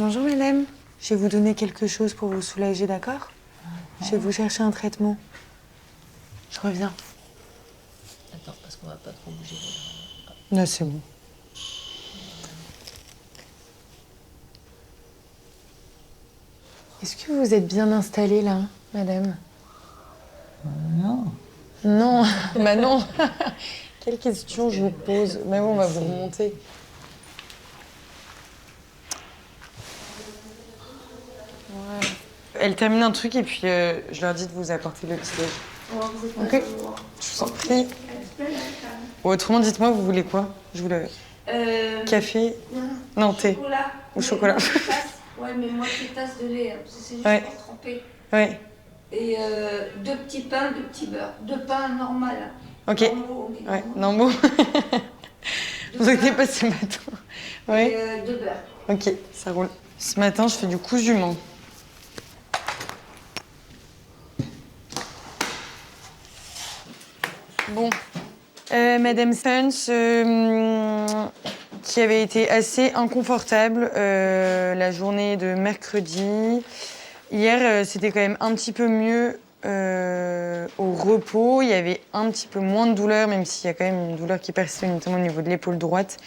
Bonjour madame, je vais vous donner quelque chose pour vous soulager, d'accord? Je vais vous chercher un traitement. Je reviens. Attends, parce qu'on va pas trop bouger. Non, c'est bon. Est-ce que vous êtes bien installée là, madame? Non. Non, bah non. Quelle question je vous pose? Mais bon, on va vous remonter. Ouais. Elle termine un truc et puis je leur dis de vous apporter le petit-déj. Ok. Je vous en prie. Ou autrement, dites-moi, vous voulez quoi? Je vous le... Café? Non, thé. Chocolat. Ou chocolat. Ouais, mais moitié tasse de lait, hein, parce que c'est juste Ouais. pour tremper. Ouais. Et 2 petits pains, 2 petits beurres. 2 pains normal. Ok. Normaux, on dit Ouais, normaux. non bon. Vous inquiétez pas, ce matin. Ouais. Et 2 beurres. Ok, ça roule. Ce matin, je fais du cousu main. Bon. Madame Sons, qui avait été assez inconfortable la journée de mercredi. Hier, c'était quand même un petit peu mieux au repos. Il y avait un petit peu moins de douleur, même s'il y a quand même une douleur qui persiste, notamment au niveau de l'épaule droite.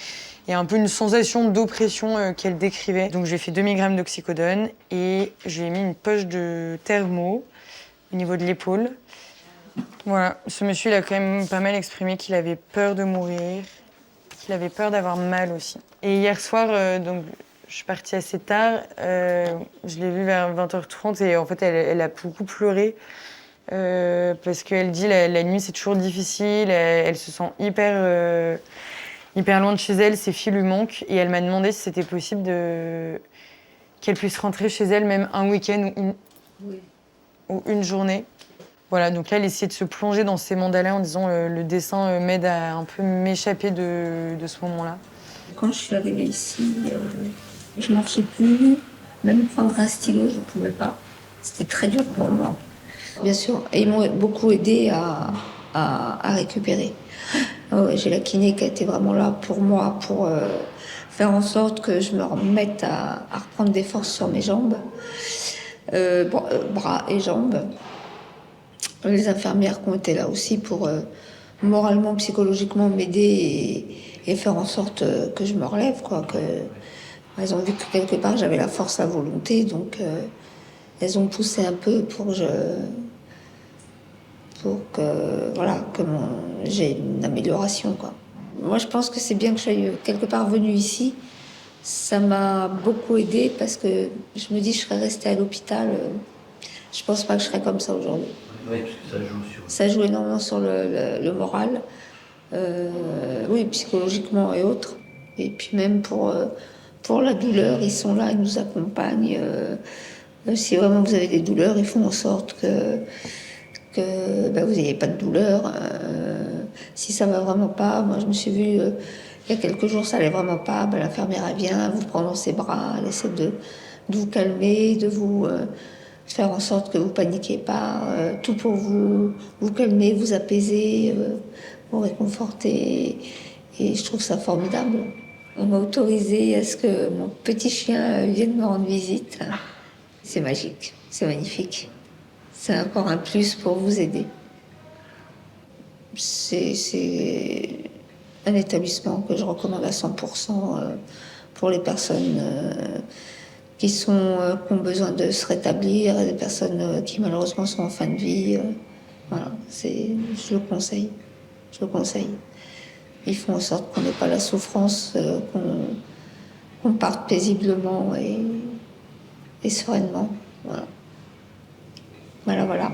Il y a un peu une sensation d'oppression qu'elle décrivait. Donc j'ai fait 2 mg d'oxycodone et je lui ai mis une poche de thermo au niveau de l'épaule. Voilà, ce monsieur, il a quand même pas mal exprimé qu'il avait peur de mourir, qu'il avait peur d'avoir mal aussi. Et hier soir, donc, je suis partie assez tard, je l'ai vue vers 20h30 et en fait, elle a beaucoup pleuré parce qu'elle dit la nuit, c'est toujours difficile, elle se sent hyper loin de chez elle, ses filles lui manquent et elle m'a demandé si c'était possible qu'elle puisse rentrer chez elle même un week-end ou une journée. Voilà, donc là, elle essayait de se plonger dans ces mandalas en disant le dessin m'aide à un peu m'échapper de ce moment-là. Quand je suis arrivée ici, je ne marchais plus. Même prendre un stylo, je ne pouvais pas. C'était très dur pour moi. Bien sûr, et ils m'ont beaucoup aidé à récupérer. J'ai la kiné qui a été vraiment là pour moi, pour faire en sorte que je me remette à reprendre des forces sur mes jambes, bras et jambes. Les infirmières qui ont été là aussi pour moralement, psychologiquement m'aider et faire en sorte que je me relève, quoi. Elles ont vu que quelque part j'avais la force, la volonté, donc elles ont poussé un peu pour que voilà, j'ai une amélioration, quoi. Moi, je pense que c'est bien que je sois quelque part venue ici. Ça m'a beaucoup aidée parce que je me dis je serais restée à l'hôpital. Je pense pas que je serais comme ça aujourd'hui. Oui, parce que ça joue sur... Ça joue énormément sur le moral, oui, psychologiquement et autres. Et puis même pour la douleur, ils sont là, ils nous accompagnent. Si vraiment vous avez des douleurs, ils font en sorte que vous n'ayez pas de douleur. Si ça va vraiment pas, moi je me suis vue il y a quelques jours, ça allait vraiment pas. L'infirmière elle vient, vous prend dans ses bras, elle essaie de vous calmer, de vous faire en sorte que vous paniquez pas, tout pour vous calmer, vous apaiser, vous réconforter. Et je trouve ça formidable. On m'a autorisé à ce que mon petit chien vienne me rendre visite. C'est magique, c'est magnifique. C'est encore un plus pour vous aider. C'est un établissement que je recommande à 100% pour les personnes qui ont besoin de se rétablir, des personnes qui malheureusement sont en fin de vie. Voilà, je le conseille. Je le conseille. Ils font en sorte qu'on n'ait pas la souffrance, qu'on parte paisiblement et sereinement. Voilà. Voilà.